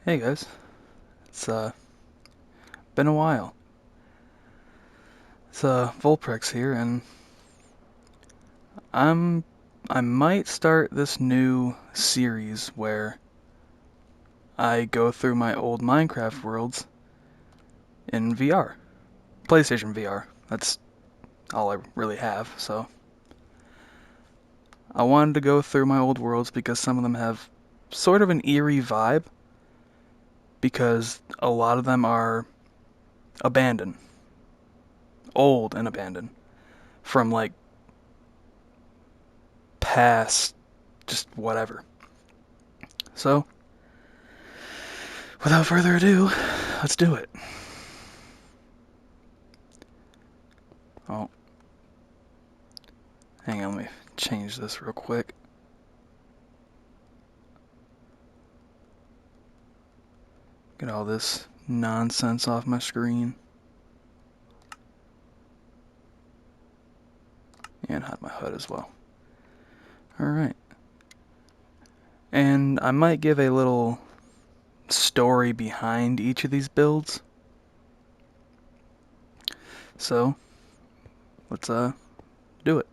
Hey guys, it's been a while. It's Volprex here, and I'm I might start this new series where I go through my old Minecraft worlds in VR, PlayStation VR. That's all I really have. So I wanted to go through my old worlds because some of them have sort of an eerie vibe because a lot of them are abandoned, old and abandoned from like past just whatever. So, without further ado, let's do it. Oh, hang on, let me change this real quick. Get all this nonsense off my screen. And hide my HUD as well. Alright. And I might give a little story behind each of these builds. So, let's do it.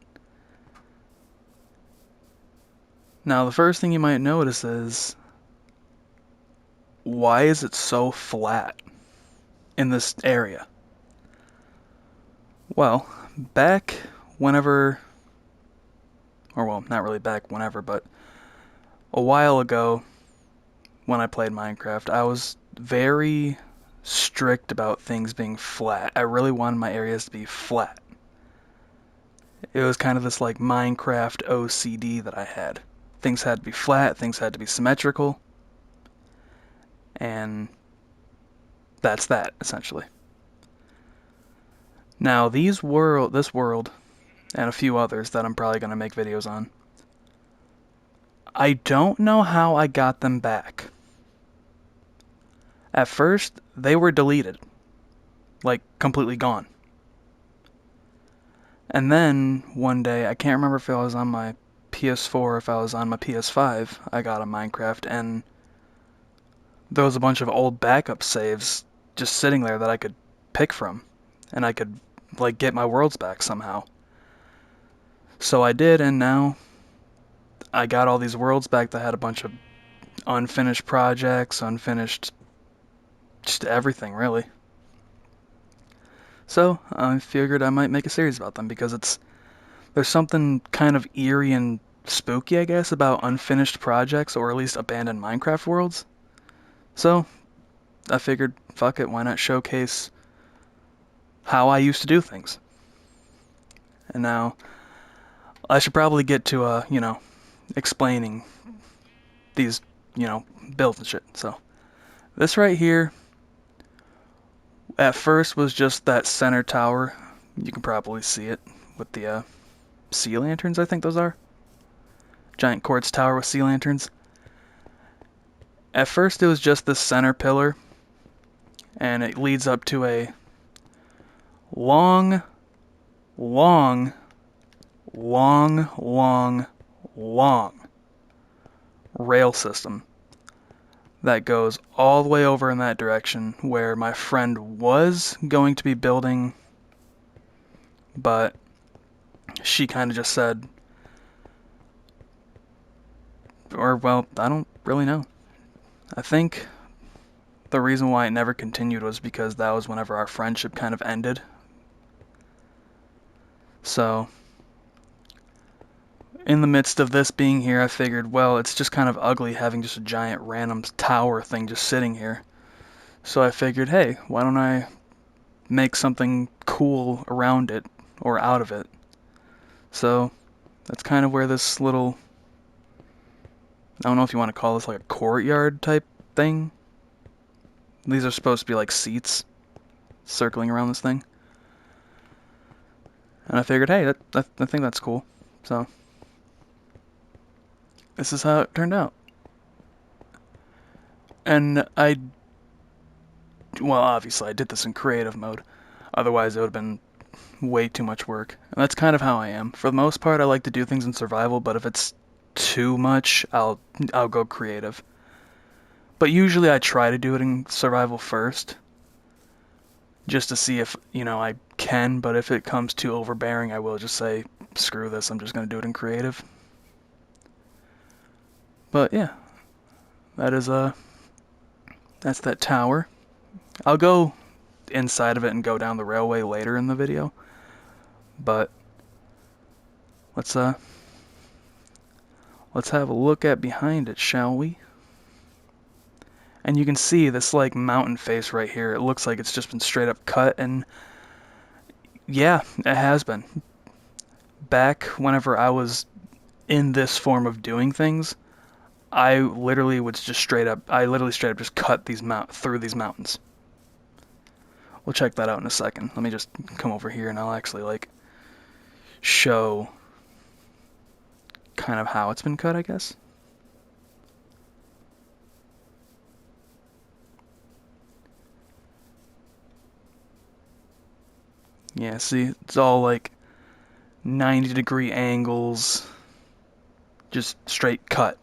Now, the first thing you might notice is, why is it so flat in this area? Well, back whenever, or well, not really back whenever, but a while ago when I played Minecraft, I was very strict about things being flat. I really wanted my areas to be flat. It was kind of this like Minecraft OCD that I had. Things had to be flat, things had to be symmetrical, and that's that essentially. Now this world, and a few others that I'm probably going to make videos on, I don't know how I got them back. At first, they were deleted, like completely gone. And then one day, I can't remember if I was on my PS4 or if I was on my PS5, I got a Minecraft, and there was a bunch of old backup saves just sitting there that I could pick from, and I could like get my worlds back somehow. So I did, and now I got all these worlds back that had a bunch of unfinished projects, unfinished just everything really. So I figured I might make a series about them because there's something kind of eerie and spooky, I guess, about unfinished projects or at least abandoned Minecraft worlds. So I figured, fuck it, why not showcase how I used to do things? And now I should probably get to explaining these, builds and shit. So this right here at first was just that center tower. You can probably see it with the sea lanterns, I think those are. Giant quartz tower with sea lanterns. At first it was just this center pillar, and it leads up to a long, long, long, long, long rail system that goes all the way over in that direction where my friend was going to be building, but she kind of just said, or well, I don't really know. I think the reason why it never continued was because that was whenever our friendship kind of ended. So, in the midst of this being here, I figured, well, it's just kind of ugly having just a giant random tower thing just sitting here. So I figured, hey, why don't I make something cool around it or out of it? So that's kind of where this little, I don't know if you want to call this like a courtyard type thing. These are supposed to be like seats circling around this thing. And I figured, hey, I think that's cool. So this is how it turned out. And well, obviously I did this in creative mode. Otherwise it would have been way too much work. And that's kind of how I am. For the most part, I like to do things in survival, but if it's too much, I'll go creative. But usually I try to do it in survival first, just to see if, I can, but if it comes too overbearing, I will just say, screw this, I'm just going to do it in creative. But yeah, that is, that's that tower. I'll go inside of it and go down the railway later in the video, but let's have a look at behind it, shall we? And you can see this like mountain face right here. It looks like it's just been straight up cut, and yeah, it has been. Back whenever I was in this form of doing things, I literally straight up just cut through these mountains. We'll check that out in a second. Let me just come over here and I'll actually like show kind of how it's been cut, I guess. Yeah, see, it's all like 90-degree angles, just straight cut.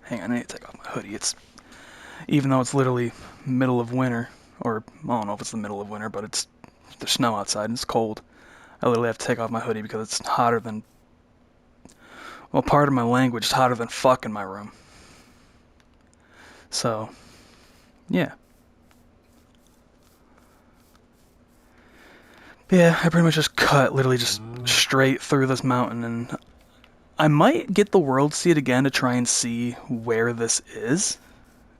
Hang on, I need to take off my hoodie. Even though it's literally middle of winter, or I don't know if it's the middle of winter, but there's snow outside and it's cold. I literally have to take off my hoodie because it's hotter than, well, part of my language is hotter than fuck in my room. So, yeah. Yeah, I pretty much just cut literally just straight through this mountain, and I might get the world seed again to try and see where this is,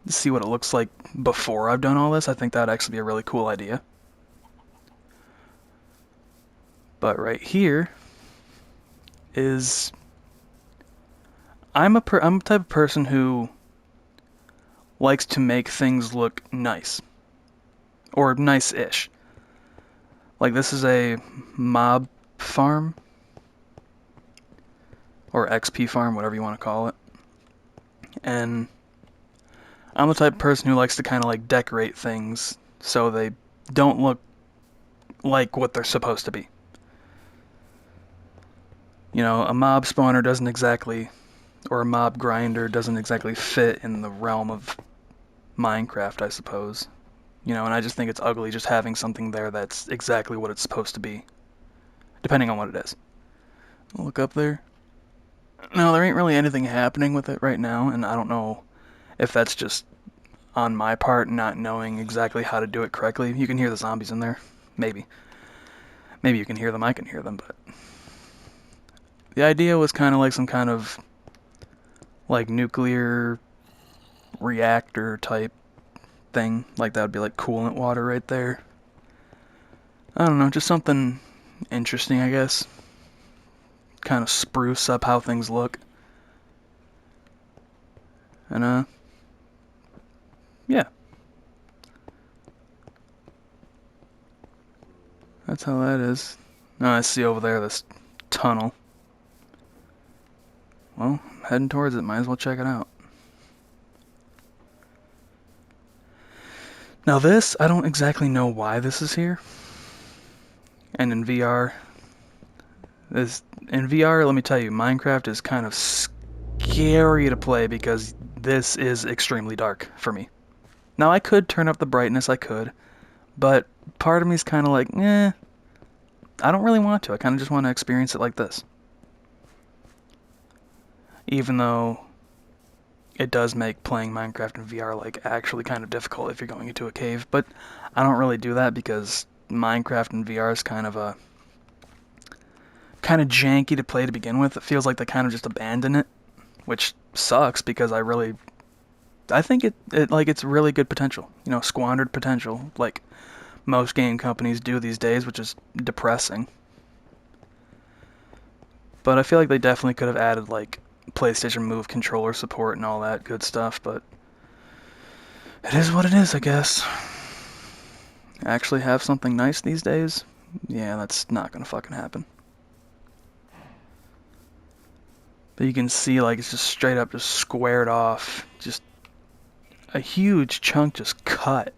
to see what it looks like before I've done all this. I think that'd actually be a really cool idea. But right here is, I'm a type of person who likes to make things look nice, or nice-ish. Like this is a mob farm, or XP farm, whatever you want to call it. And I'm the type of person who likes to kind of like decorate things so they don't look like what they're supposed to be. A mob spawner doesn't exactly, or a mob grinder doesn't exactly fit in the realm of Minecraft, I suppose. And I just think it's ugly just having something there that's exactly what it's supposed to be, depending on what it is. Look up there. No, there ain't really anything happening with it right now, and I don't know if that's just on my part not knowing exactly how to do it correctly. You can hear the zombies in there. Maybe you can hear them, I can hear them, but the idea was kind of like some kind of like nuclear reactor type thing. Like that would be like coolant water right there. I don't know, just something interesting, I guess. Kind of spruce up how things look. And yeah. That's how that is. Now I see over there this tunnel. Well, I'm heading towards it, might as well check it out. Now this, I don't exactly know why this is here. And in VR, let me tell you, Minecraft is kind of scary to play because this is extremely dark for me. Now I could turn up the brightness, but part of me is kind of like, I don't really want to. I kind of just want to experience it like this. Even though it does make playing Minecraft in VR like actually kind of difficult if you're going into a cave, but I don't really do that because Minecraft in VR is kind of janky to play to begin with. It feels like they kind of just abandon it, which sucks because I think it's really good potential, squandered potential, like most game companies do these days, which is depressing. But I feel like they definitely could have added like PlayStation Move controller support and all that good stuff, but it is what it is, I guess. Actually have something nice these days? Yeah, that's not gonna fucking happen. But you can see like it's just straight up just squared off, just a huge chunk just cut.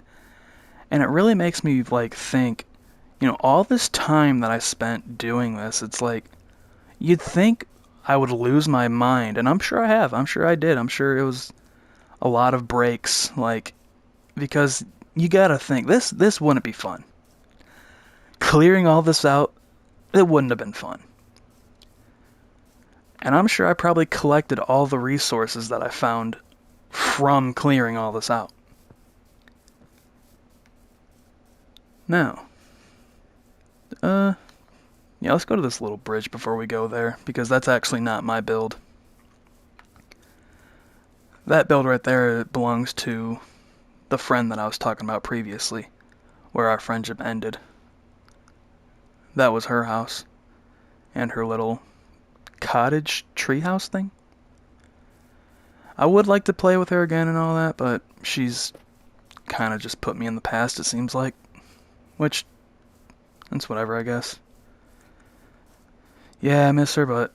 And it really makes me like think, all this time that I spent doing this, it's like you'd think I would lose my mind, and I'm sure I have. I'm sure I did. I'm sure it was a lot of breaks, like, because you gotta think, this wouldn't be fun. Clearing all this out, it wouldn't have been fun. And I'm sure I probably collected all the resources that I found from clearing all this out. Now, yeah, let's go to this little bridge before we go there, because that's actually not my build. That build right there belongs to the friend that I was talking about previously, where our friendship ended. That was her house, and her little cottage treehouse thing. I would like to play with her again and all that, but she's kind of just put me in the past, it seems like. Which, that's whatever, I guess. Yeah, I miss her, but,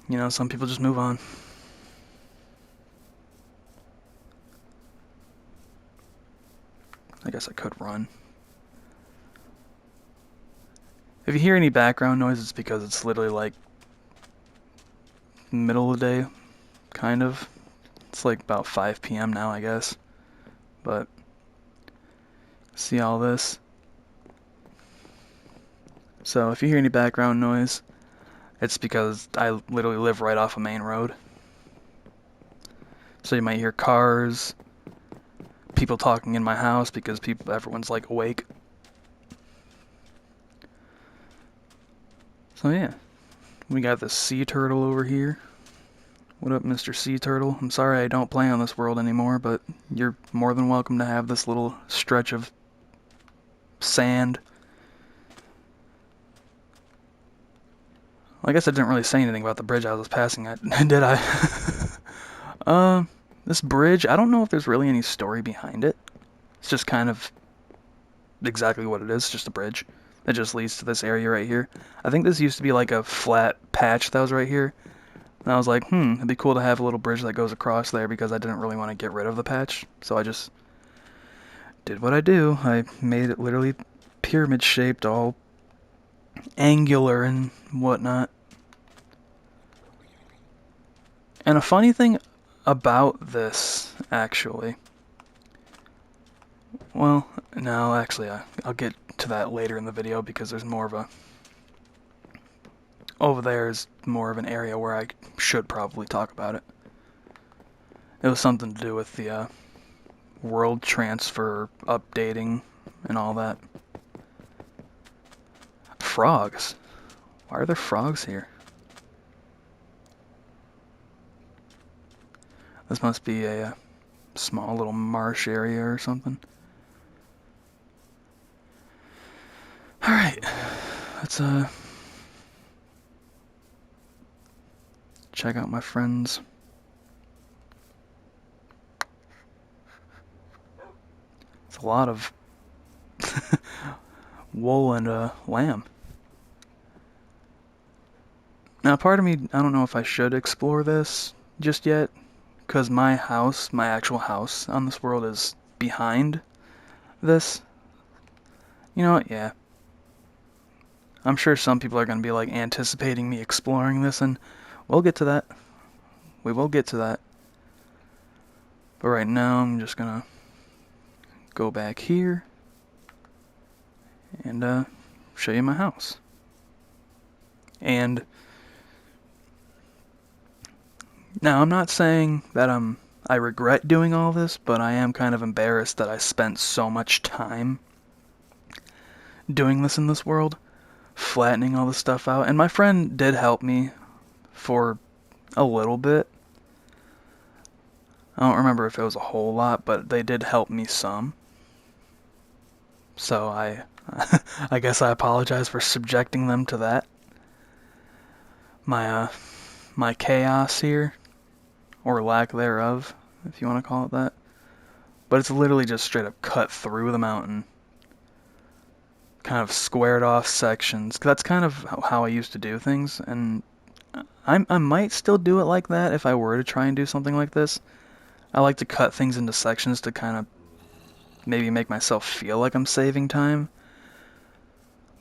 you know, some people just move on. I guess I could run. If you hear any background noise, it's because it's literally like middle of the day, kind of. It's like about 5 p.m. now, I guess. But, see all this? So if you hear any background noise, it's because I literally live right off a main road. So you might hear cars, people talking in my house because everyone's like awake. So yeah, we got this sea turtle over here. What up, Mr. Sea Turtle? I'm sorry I don't play on this world anymore, but you're more than welcome to have this little stretch of sand. Well, I guess I didn't really say anything about the bridge I was passing at, did I? This bridge, I don't know if there's really any story behind it. It's just kind of exactly what it is, just a bridge that just leads to this area right here. I think this used to be like a flat patch that was right here. And I was like, it'd be cool to have a little bridge that goes across there because I didn't really want to get rid of the patch. So I just did what I do. I made it literally pyramid shaped, all angular and whatnot. And a funny thing about this, actually, well, no, actually, I'll get to that later in the video because there's more of a, over there is more of an area where I should probably talk about it. It was something to do with the world transfer updating and all that. Frogs. Why are there frogs here? This must be a small little marsh area or something. Alright, let's check out my friends. It's a lot of wool and lamb. Now, part of me, I don't know if I should explore this just yet, because my house, my actual house on this world is behind this. You know what? Yeah. I'm sure some people are going to be like anticipating me exploring this, and we'll get to that. We will get to that. But right now, I'm just going to go back here and show you my house. And now, I'm not saying that I regret doing all this, but I am kind of embarrassed that I spent so much time doing this in this world, flattening all this stuff out. And my friend did help me for a little bit. I don't remember if it was a whole lot, but they did help me some. So I guess I apologize for subjecting them to that. My chaos here, or lack thereof, if you want to call it that. But it's literally just straight up cut through the mountain. Kind of squared off sections. That's kind of how I used to do things, and I might still do it like that if I were to try and do something like this. I like to cut things into sections to kind of maybe make myself feel like I'm saving time.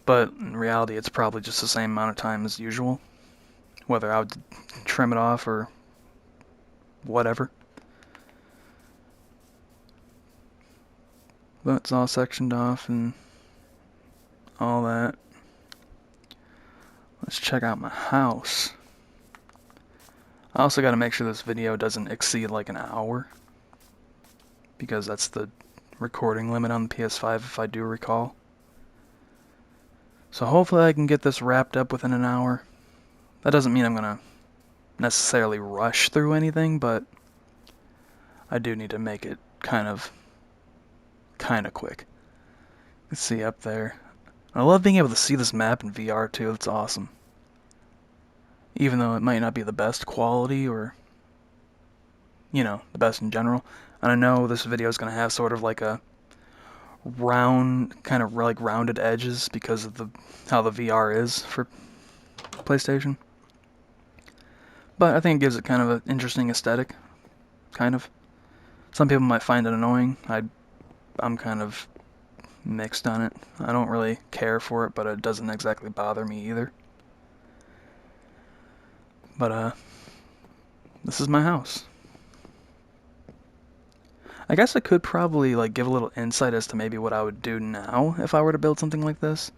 But in reality, it's probably just the same amount of time as usual. Whether I would trim it off or whatever. but it's all sectioned off and all that. Let's check out my house. I also got to make sure this video doesn't exceed like an hour, because that's the recording limit on the PS5 if I do recall. So hopefully I can get this wrapped up within an hour. That doesn't mean I'm gonna necessarily rush through anything, but I do need to make it kind of quick. Let's see up there. I love being able to see this map in VR too. It's awesome. Even though it might not be the best quality or, you know, the best in general. And I know this video is going to have sort of like a round, kind of like rounded edges because of how the VR is for PlayStation. But I think it gives it kind of an interesting aesthetic. Kind of. Some people might find it annoying. I'm kind of mixed on it. I don't really care for it, but it doesn't exactly bother me either. But, this is my house. I guess I could probably, like, give a little insight as to maybe what I would do now if I were to build something like this.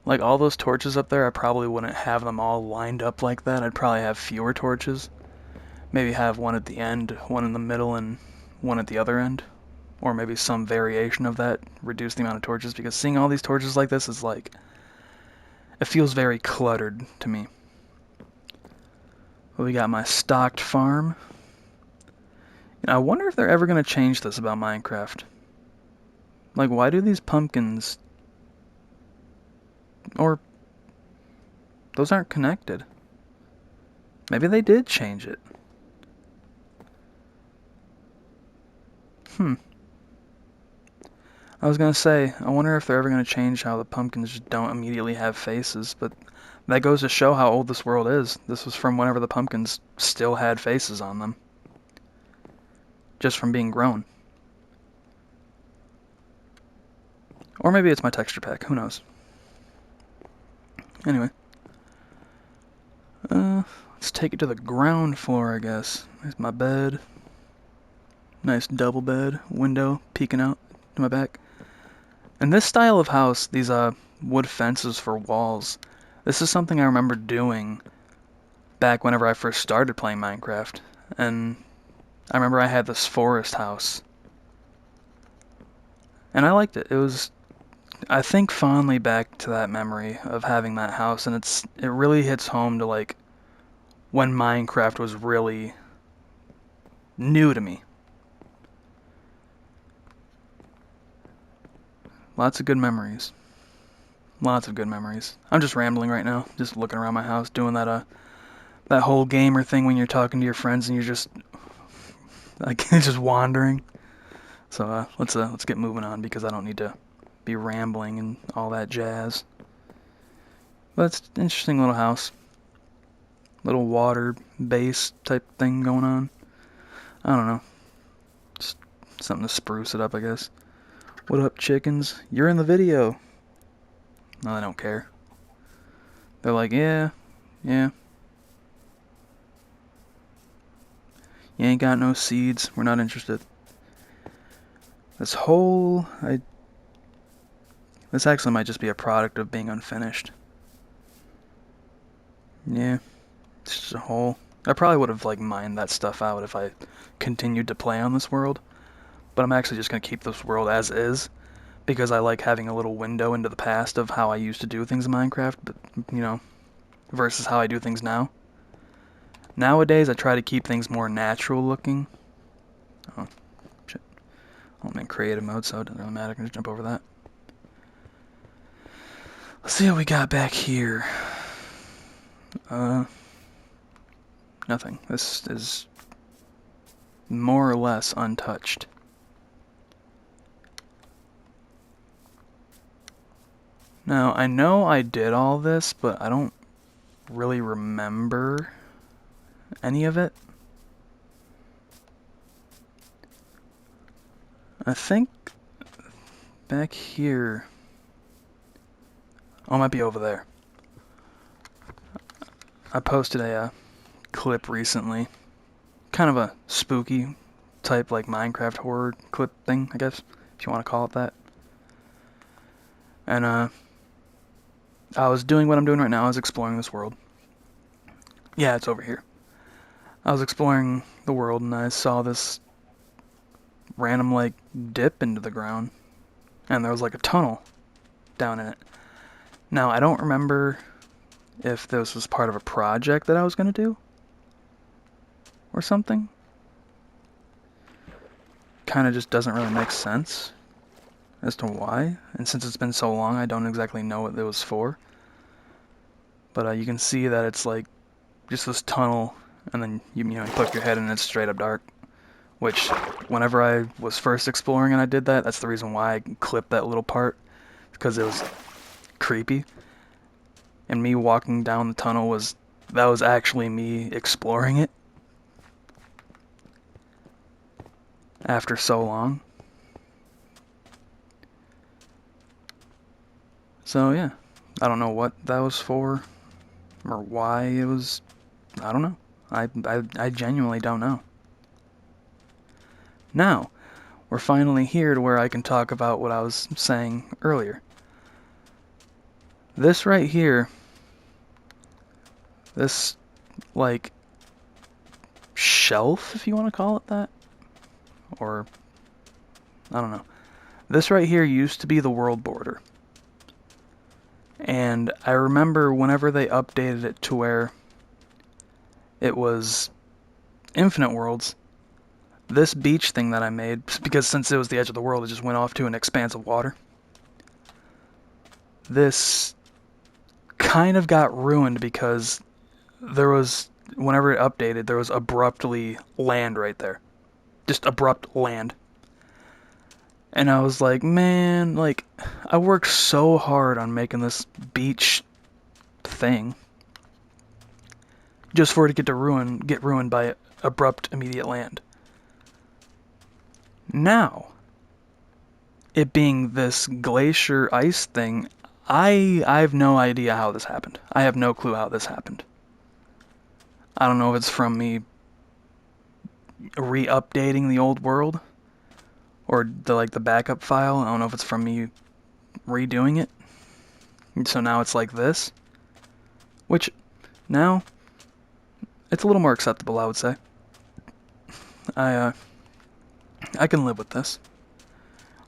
Like, all those torches up there, I probably wouldn't have them all lined up like that. I'd probably have fewer torches. Maybe have one at the end, one in the middle, and one at the other end. Or maybe some variation of that, reduce the amount of torches, because seeing all these torches like this is like, it feels very cluttered to me. Well, we got my stocked farm. And I wonder if they're ever going to change this about Minecraft. Like, why do these pumpkins... Or... those aren't connected. Maybe they did change it. I was going to say, I wonder if they're ever going to change how the pumpkins just don't immediately have faces, but that goes to show how old this world is. This was from whenever the pumpkins still had faces on them. Just from being grown. Or maybe it's my texture pack, who knows. Anyway. Let's take it to the ground floor, I guess. There's my bed. Nice double bed, window peeking out to my back. And this style of house, these wood fences for walls, this is something I remember doing back whenever I first started playing Minecraft. And I remember I had this forest house. And I liked it. It was, I think fondly back to that memory of having that house, and it really hits home to like when Minecraft was really new to me. Lots of good memories. Lots of good memories. I'm just rambling right now, just looking around my house, doing that whole gamer thing when you're talking to your friends and you're just like just wandering. So let's get moving on, because I don't need to be rambling and all that jazz. But it's an interesting little house. Little water base type thing going on. I don't know. Just something to spruce it up, I guess. What up, chickens? You're in the video. No, they don't care. They're like, yeah. You ain't got no seeds. We're not interested. This actually might just be a product of being unfinished. Yeah. It's just a hole. I probably would have, like, mined that stuff out if I continued to play on this world. But I'm actually just going to keep this world as is, because I like having a little window into the past of how I used to do things in Minecraft, but, you know, versus how I do things now. Nowadays, I try to keep things more natural looking. Oh, shit. I'm in creative mode, so it doesn't really matter. I can just jump over that. Let's see what we got back here. Nothing. This is more or less untouched. Now, I know I did all this, but I don't really remember any of it. I think back here... oh, it might be over there. I posted a clip recently. Kind of a spooky type, like Minecraft horror clip thing, I guess, if you want to call it that. And I was doing what I'm doing right now. I was exploring this world. Yeah, it's over here. I was exploring the world and I saw this random like dip into the ground, and there was like a tunnel down in it. Now I don't remember if this was part of a project that I was gonna do or something. Kind of just doesn't really make sense as to why. And since it's been so long, I don't exactly know what it was for. But you can see that it's like just this tunnel, and then you poke your head and it's straight up dark. Which, whenever I was first exploring and I did that, that's the reason why I clipped that little part, because it was creepy. And me walking down the tunnel that was actually me exploring it after so long. So yeah, I don't know what that was for or why it was. I don't know. I genuinely don't know. Now, we're finally here to where I can talk about what I was saying earlier. This right here, this like shelf, if you want to call it that, or I don't know. This right here used to be the world border. And I remember whenever they updated it to where it was Infinite Worlds, this beach thing that I made, because since it was the edge of the world, it just went off to an expanse of water. This kind of got ruined because whenever it updated, there was abruptly land right there. Just abrupt land. And I was like, man, like, I worked so hard on making this beach thing just for it to get ruined by abrupt immediate land. Now, it being this glacier ice thing, I have no idea how this happened. I have no clue how this happened. I don't know if it's from me re-updating the old world or the backup file. I don't know if it's from me redoing it. So now it's like this, which now it's a little more acceptable, I would say. I I can live with this.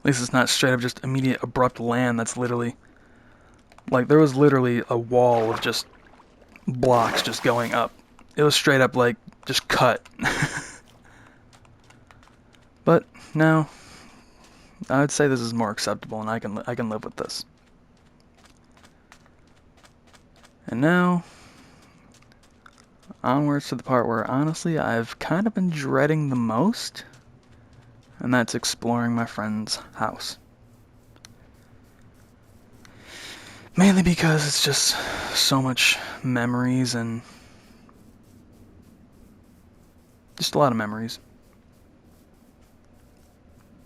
At least it's not straight up just immediate abrupt land that's literally like there was literally a wall of just blocks just going up. It was straight up like just cut. But now I would say this is more acceptable and I can live with this. And now onwards to the part where honestly I've kind of been dreading the most, and that's exploring my friend's house. Mainly because it's just so much memories and just a lot of memories.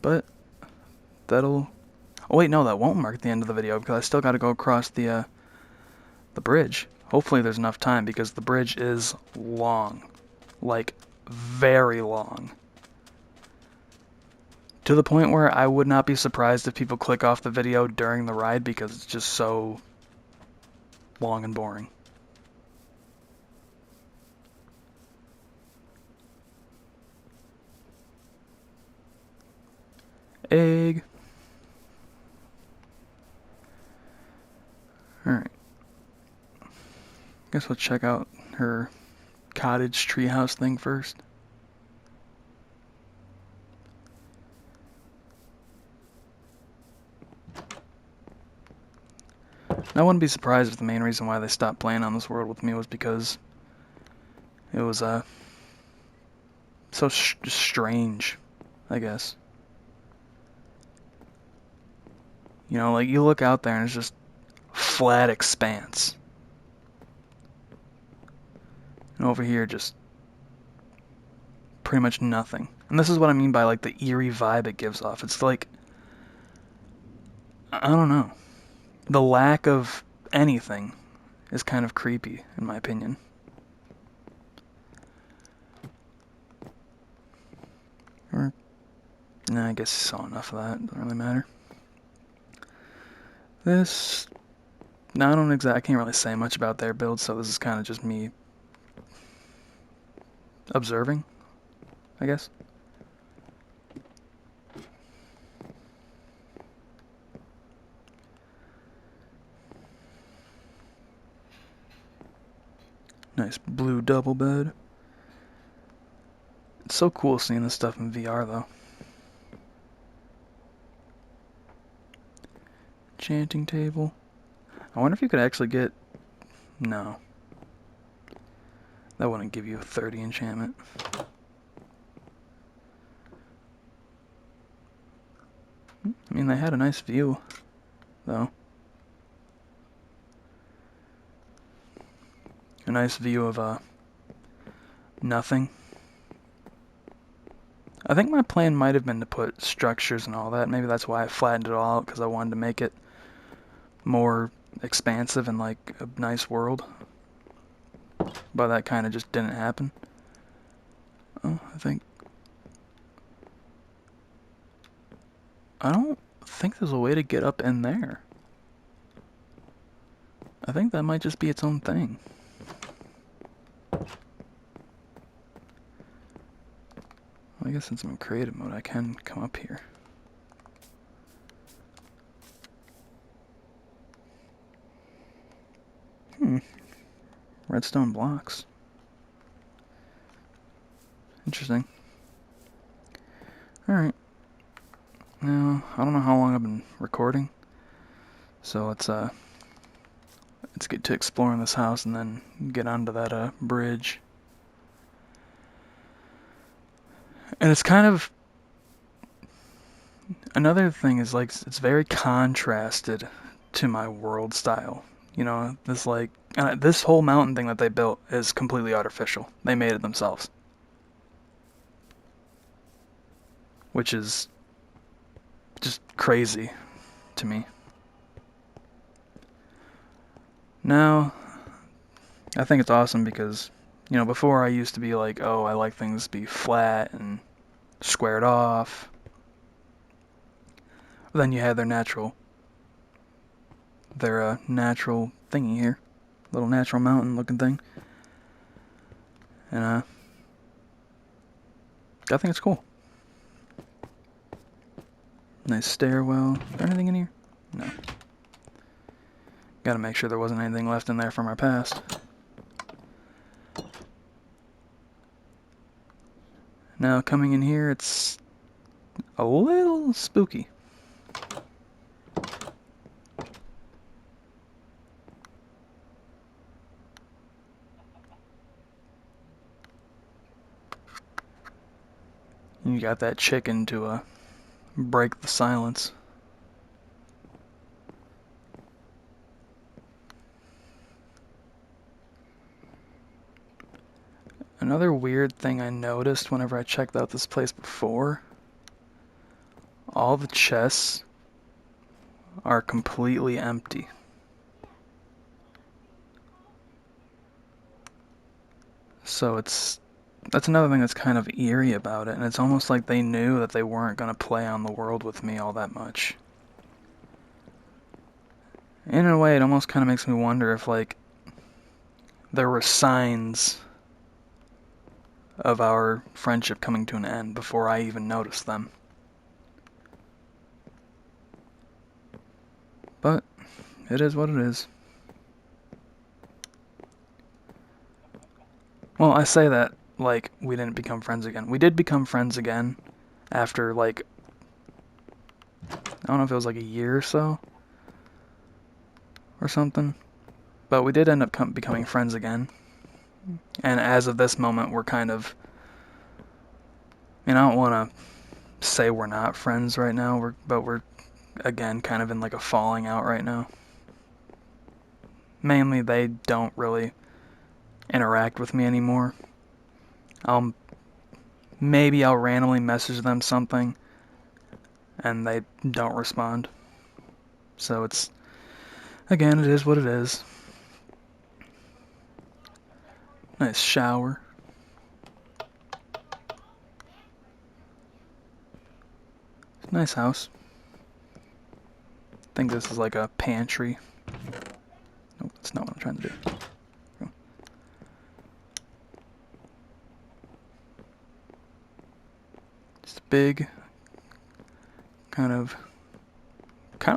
But that'll... Oh wait, no, that won't mark the end of the video because I still got to go across the bridge. Hopefully there's enough time because the bridge is long. Like, very long. To the point where I would not be surprised if people click off the video during the ride because it's just so long and boring. Egg. Alright. Guess we'll check out her cottage treehouse thing first. I wouldn't be surprised if the main reason why they stopped playing on this world with me was because it was so strange, I guess. You know, like you look out there and it's just flat expanse. And over here just pretty much nothing. And this is what I mean by like the eerie vibe it gives off. It's like, I don't know. The lack of anything is kind of creepy, in my opinion. Or, nah, I guess you saw enough of that. Doesn't really matter. This, now I can't really say much about their build, so this is kind of just me observing, I guess. Nice blue double bed. It's so cool seeing this stuff in VR though. Enchanting table. I wonder if you could actually get... No. That wouldn't give you a 30 enchantment. I mean, they had a nice view, though. A nice view of, nothing. I think my plan might have been to put structures and all that. Maybe that's why I flattened it all out, because I wanted to make it more expansive and like a nice world. But that kind of just didn't happen. Oh, I don't think there's a way to get up in there. I think that might just be its own thing. I guess since I'm in creative mode, I can come up here. Redstone blocks. Interesting. Alright. Now, I don't know how long I've been recording, so let's get to exploring this house and then get onto that bridge. And it's kind of... Another thing is, like, it's very contrasted to my world style. You know, this whole mountain thing that they built is completely artificial. They made it themselves. Which is just crazy to me. Now, I think it's awesome because, you know, before I used to be like, oh, I like things to be flat and squared off. But then you have their natural thingy here. Little natural mountain looking thing. And, I think it's cool. Nice stairwell. Is there anything in here? No. Gotta make sure there wasn't anything left in there from our past. Now, coming in here, it's a little spooky. You got that chicken to break the silence. Another weird thing I noticed whenever I checked out this place before, all the chests are completely empty. So that's another thing that's kind of eerie about it, and it's almost like they knew that they weren't going to play on the world with me all that much. In a way, it almost kind of makes me wonder if, like, there were signs of our friendship coming to an end before I even noticed them. But it is what it is. Well, I say that like we didn't become friends again. We did become friends again after, like, I don't know if it was like a year or so or something. But we did end up becoming friends again. And as of this moment, we're kind of... I mean, I don't want to say we're not friends right now, but we're, again, kind of in like a falling out right now. Mainly, they don't really interact with me anymore. Maybe I'll randomly message them something, and they don't respond. So it's... Again, it is what it is. Nice shower. Nice house. think this is like a pantry. Nope, that's not what I'm trying to do. Just a big, kind of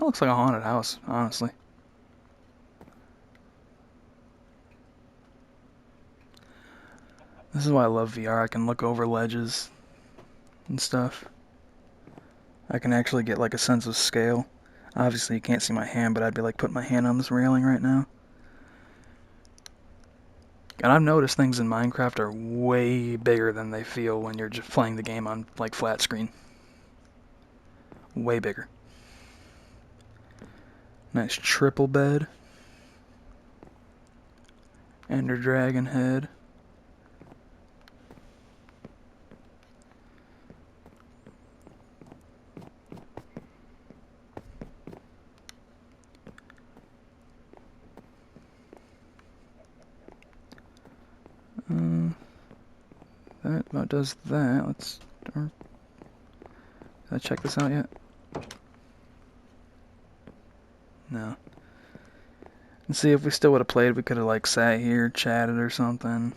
looks like a haunted house, honestly. This is why I love VR. I can look over ledges and stuff. I can actually get like a sense of scale. Obviously you can't see my hand, but I'd be like putting my hand on this railing right now. And I've noticed things in Minecraft are way bigger than they feel when you're just playing the game on like flat screen. Way bigger. Nice triple bed. Ender dragon head. That about does that. Let's. Did I check this out yet? No. And see, if we still would have played, we could have like sat here, chatted or something.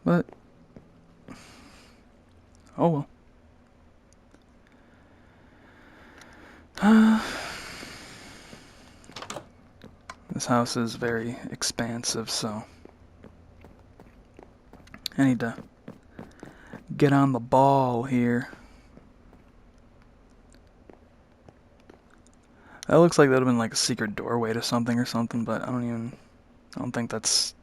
But oh well. This house is very expansive, so I need to get on the ball here. That looks like that would have been like a secret doorway to something or something, but I don't think that's,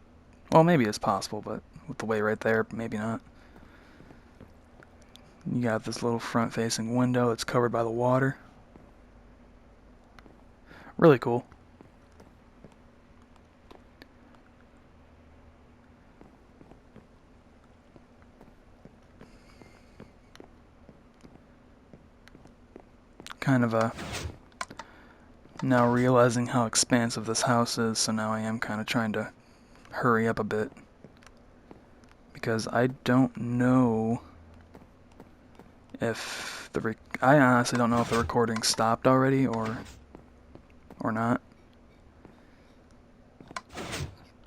well, maybe it's possible, but with the way right there, maybe not. You got this little front-facing window that's covered by the water. Really cool. Kind of now realizing how expansive this house is, so now I am kind of trying to hurry up a bit. Because I don't know if I honestly don't know if the recording stopped already or not.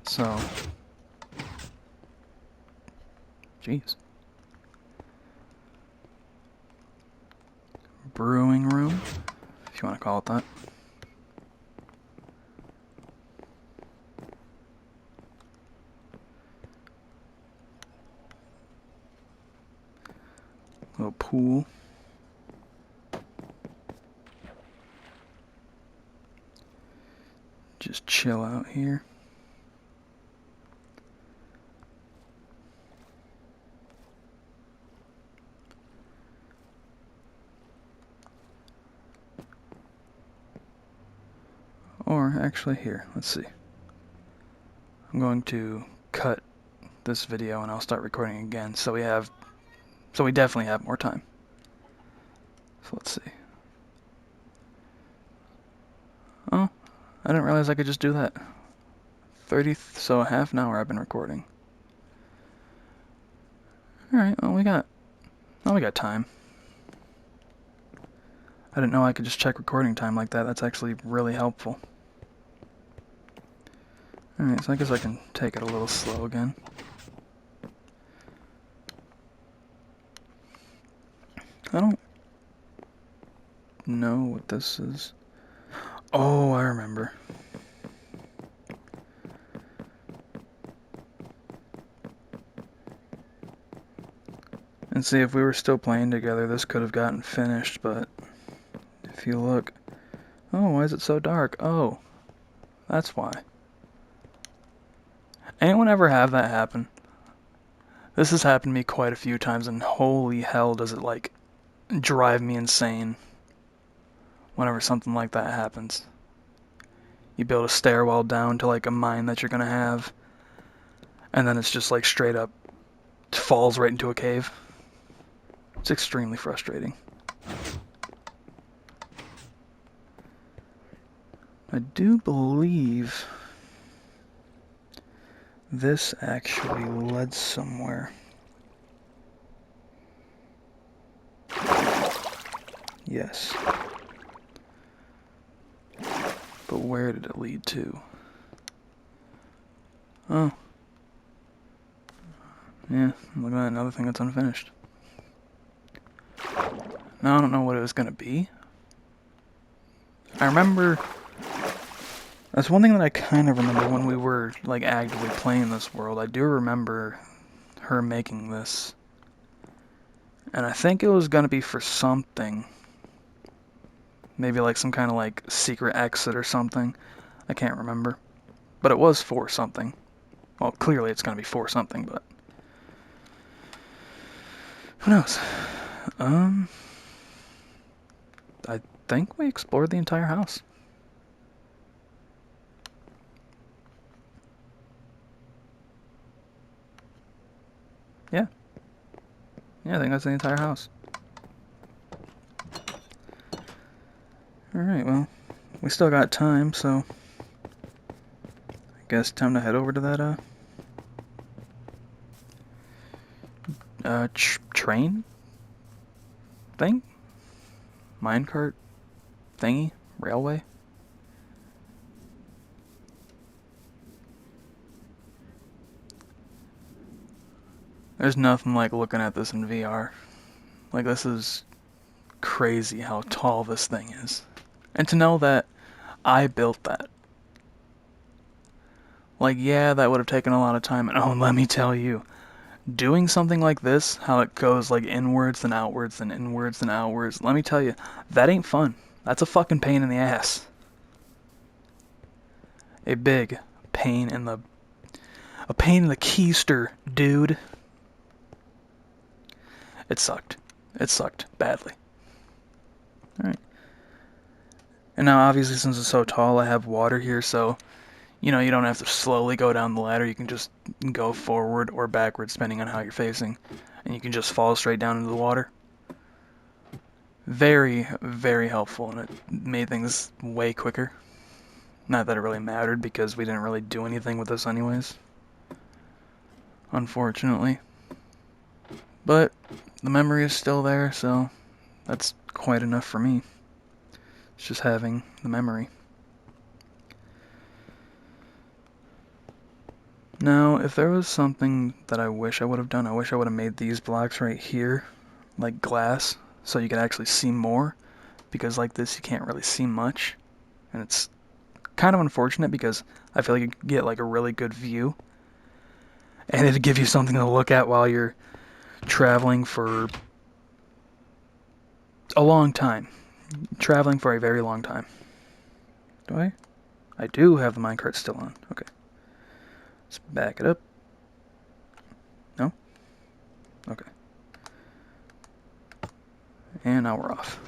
So, jeez. Brewing room, if you want to call it that. Little pool. Just chill out here. Or actually here, let's see. I'm going to cut this video and I'll start recording again so we definitely have more time. So let's see. Oh, I didn't realize I could just do that. So half an hour I've been recording. Alright, well we got time. I didn't know I could just check recording time like that. That's actually really helpful. Alright, so I guess I can take it a little slow again. I don't know what this is. Oh, I remember. And see, if we were still playing together, this could have gotten finished, but if you look... Oh, why is it so dark? Oh, that's why. Anyone ever have that happen? This has happened to me quite a few times, and holy hell does it, like, drive me insane whenever something like that happens. You build a stairwell down to, like, a mine that you're gonna have, and then it's just, like, straight up falls right into a cave. It's extremely frustrating. I do believe this actually led somewhere. Yes. But where did it lead to? Oh. Yeah, look at that, another thing that's unfinished. Now I don't know what it was gonna be. I remember... That's one thing that I kind of remember when we were, like, actively playing this world. I do remember her making this. And I think it was gonna be for something. Maybe like some kind of like secret exit or something. I can't remember. But it was for something. Well, clearly it's gonna be for something, but... Who knows? I think we explored the entire house. Yeah. Yeah, I think that's the entire house. Alright, well, we still got time, so... I guess time to head over to that, train? Thing? Minecart? Thingy? Railway? There's nothing like looking at this in VR. Like, this is crazy how tall this thing is. And to know that I built that. Like, yeah, that would have taken a lot of time, and oh, let me tell you, doing something like this, how it goes like inwards and outwards and inwards and outwards, let me tell you, that ain't fun. That's a fucking pain in the ass. A big pain in the... A pain in the keister, dude. It sucked. It sucked badly. Alright. And now, obviously, since it's so tall, I have water here, so... You know, you don't have to slowly go down the ladder. You can just go forward or backwards, depending on how you're facing. And you can just fall straight down into the water. Very, very helpful, and it made things way quicker. Not that it really mattered, because we didn't really do anything with this anyways. Unfortunately. But the memory is still there, so that's quite enough for me. It's just having the memory. Now, if there was something that I wish I would have done, I wish I would have made these blocks right here, like glass, so you could actually see more, because like this you can't really see much, and it's kind of unfortunate because I feel like you could get like a really good view, and it'd give you something to look at while you're traveling for a long time. Traveling for a very long time. Do I? I do have the minecart still on. Okay. Let's back it up. No? Okay. And now we're off.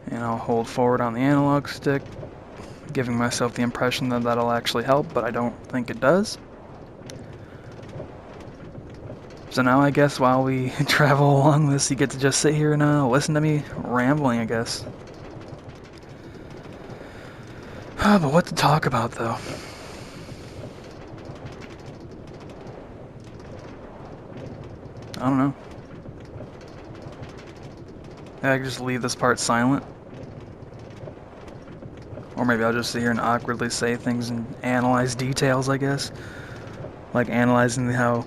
And I'll hold forward on the analog stick, giving myself the impression that that'll actually help, but I don't think it does. So now I guess while we travel along this, you get to just sit here and listen to me rambling, I guess. But what to talk about, though? I don't know. I could just leave this part silent. Or maybe I'll just sit here and awkwardly say things and analyze details, I guess. Like analyzing how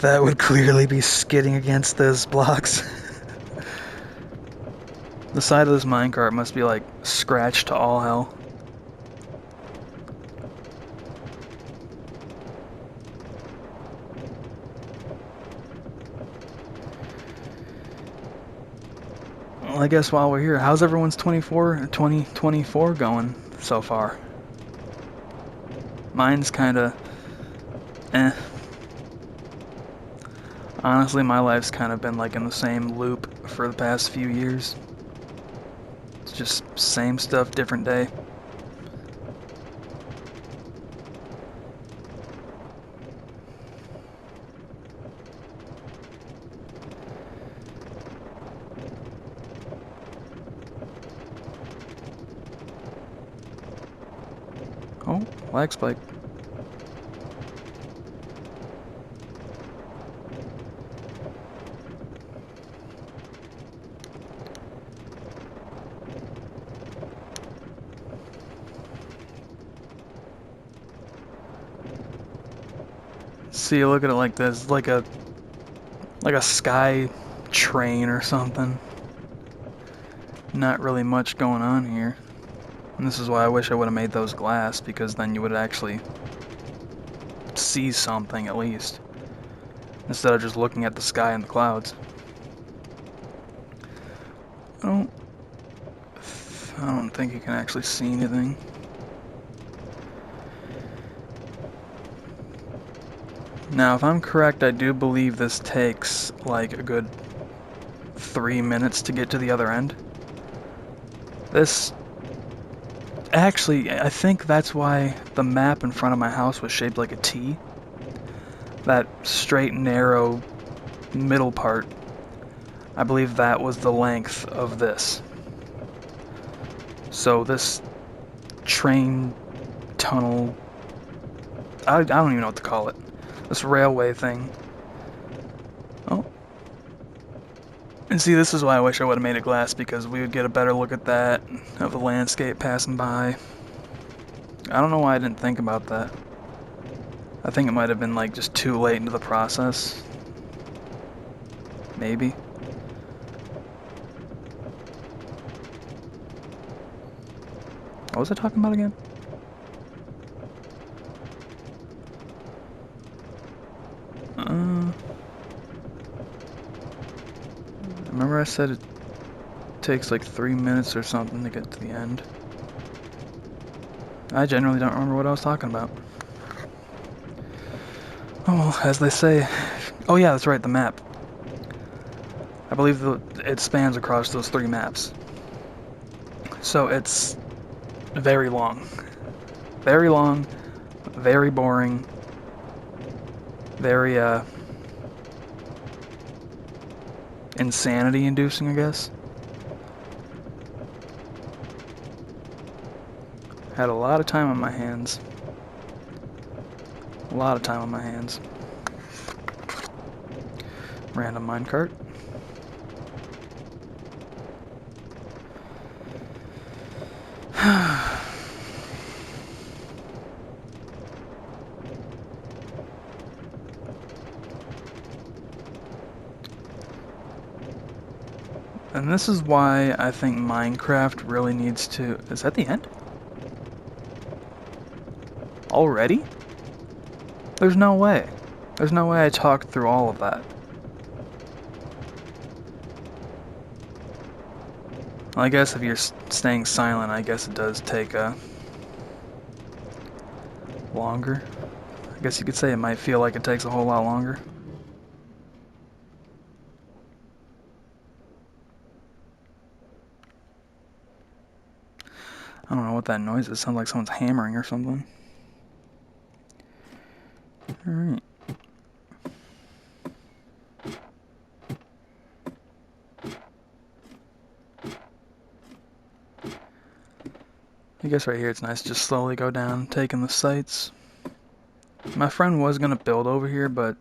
that would clearly be skidding against those blocks. The side of this minecart must be like scratched to all hell. Well, I guess while we're here, how's everyone's 2024 going so far? Mine's kinda... eh. Honestly, my life's kind of been like in the same loop for the past few years. It's just same stuff, different day. Oh, lag spike. See, you look at it like this, like a sky train or something. Not really much going on here. And this is why I wish I would have made those glass, because then you would actually see something at least, instead of just looking at the sky and the clouds. I don't think you can actually see anything. Now, if I'm correct, I do believe this takes like a good 3 minutes to get to the other end. This... Actually, I think that's why the map in front of my house was shaped like a T. That straight, narrow middle part, I believe that was the length of this. So this train tunnel, I don't even know what to call it. This railway thing. Oh. And see, this is why I wish I would have made it glass, because we would get a better look at that, of the landscape passing by. I don't know why I didn't think about that. I think it might have been like just too late into the process. Maybe. What was I talking about again? Remember I said it takes like 3 minutes or something to get to the end. I generally don't remember what I was talking about. Oh, well, as they say... Oh yeah, that's right, the map. I believe it spans across those 3 maps. So it's very long. Very long, very boring, very, insanity-inducing, I guess. Had a lot of time on my hands. A lot of time on my hands. Random minecart. And this is why I think Minecraft really needs to... Is that the end? Already? There's no way. There's no way I talked through all of that. Well, I guess if you're staying silent, I guess it does take longer. I guess you could say it might feel like it takes a whole lot longer. I don't know what that noise is. It sounds like someone's hammering or something. Alright. I guess right here it's nice to just slowly go down, taking the sights. My friend was gonna build over here, but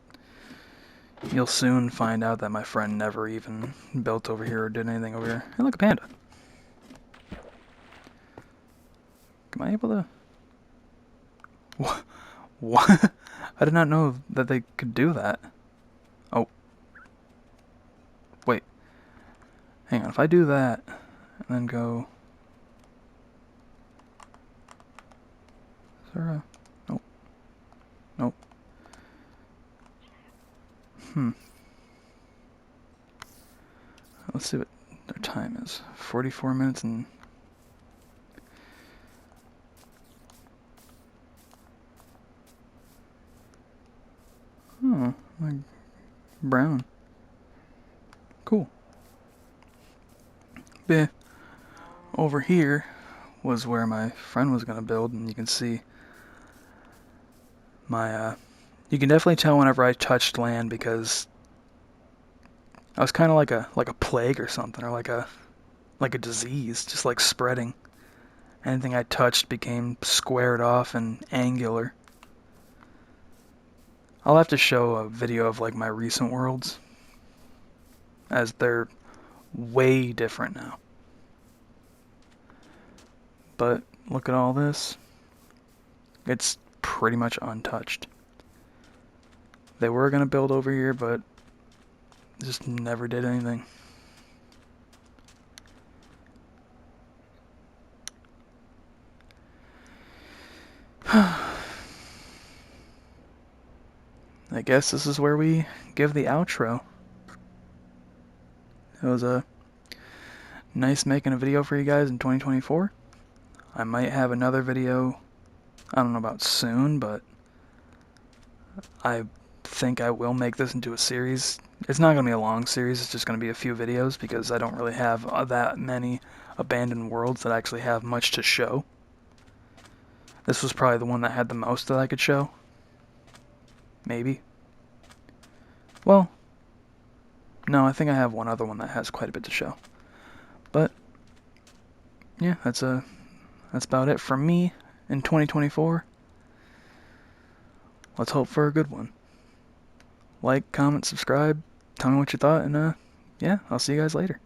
you'll soon find out that my friend never even built over here or did anything over here. Hey, look, a panda. Am I able to... What? What? I did not know that they could do that. Oh. Wait. Hang on, if I do that, and then go... Is there a... Nope. Nope. Let's see what their time is. 44 minutes and... Oh, like brown. Cool. But over here was where my friend was gonna build, and you can see my you can definitely tell whenever I touched land, because I was kind of like a plague or something, or like a disease, just like spreading. Anything I touched became squared off and angular. I'll have to show a video of like my recent worlds, as they're way different now. But look at all this. It's pretty much untouched. They were gonna build over here, but just never did anything. I guess this is where we give the outro. It was a nice making a video for you guys in 2024. I might have another video, I don't know about soon, but I think I will make this into a series. It's not going to be a long series, it's just going to be a few videos because I don't really have that many abandoned worlds that actually have much to show. This was probably the one that had the most that I could show. Maybe. Well, no, I think I have one other one that has quite a bit to show. But yeah, that's about it from me in 2024. Let's hope for a good one. Like, comment, subscribe, tell me what you thought, and yeah, I'll see you guys later.